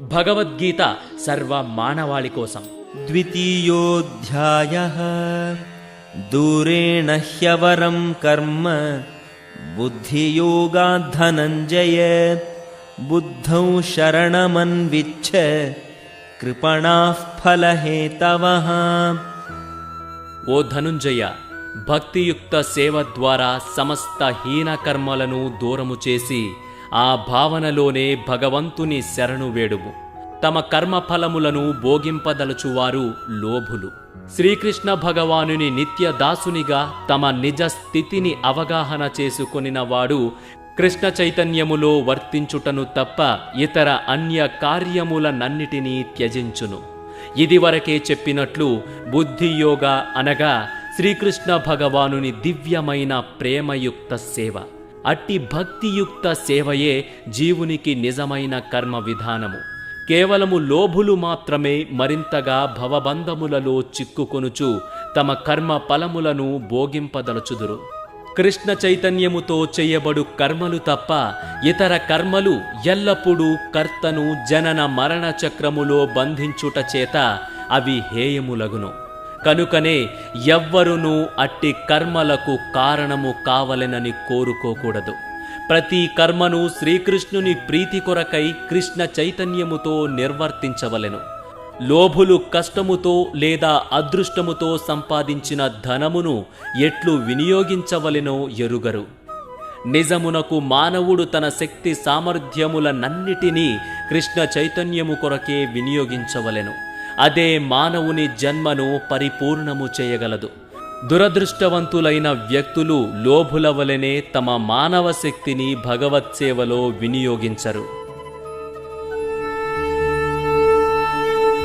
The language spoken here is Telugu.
భగవద్గీత సర్వ మానవాళి కోసం. ద్వితీయోధ్యాయః దూరేణ హ్యవరం కర్మ బుద్ధియోగాద్ ధనంజయ బుద్ధౌ శరణమన్విచ్ఛ కృపణాః ఫలహేతవః. ఓ ధనుంజయ, భక్తియుక్త సేవ ద్వారా సమస్త హీన కర్మలను దూరము చేసి ఆ భావనలోనే భగవంతుని శరణు వేడుము. తమ కర్మఫలములను భోగింపదలుచువారు లోభులు. శ్రీకృష్ణ భగవానుని నిత్య దాసునిగా తమ నిజ స్థితిని అవగాహన చేసుకొనినవాడు కృష్ణ చైతన్యములో వర్తించుటను తప్ప ఇతర అన్య కార్యములనన్నిటినీ త్యజించును. ఇదివరకే చెప్పినట్లు బుద్ధియోగ అనగా శ్రీకృష్ణ భగవానుని దివ్యమైన ప్రేమయుక్త సేవ. అట్టి భక్తియుక్త సేవయే జీవునికి నిజమైన కర్మ విధానము. కేవలము లోభులు మాత్రమే మరింతగా భవబంధములలో చిక్కుకొనుచు తమ కర్మ ఫలములను భోగింపదలచుదురు. కృష్ణ చైతన్యముతో చేయబడు కర్మలు తప్ప ఇతర కర్మలు ఎల్లప్పుడూ కర్తను జనన మరణ చక్రములో బంధించుట చేత అవి హేయములగును. కనుకనే ఎవ్వరునూ అట్టి కర్మలకు కారణము కావలెనని కోరుకోకూడదు. ప్రతి కర్మను శ్రీకృష్ణుని ప్రీతి కొరకై కృష్ణ చైతన్యముతో నిర్వర్తించవలెను. లోభులు కష్టముతో లేదా అదృష్టముతో సంపాదించిన ధనమును ఎట్లు వినియోగించవలెనో ఎరుగరు. నిజమునకు మానవుడు తన శక్తి సామర్థ్యములనన్నిటినీ కృష్ణ చైతన్యము కొరకే వినియోగించవలెను. అదే మానవుని జన్మను పరిపూర్ణము చేయగలదు. దురదృష్టవంతులైన వ్యక్తులు లోభుల వలెనే తమ మానవ శక్తిని భగవత్ సేవలో వినియోగించరు.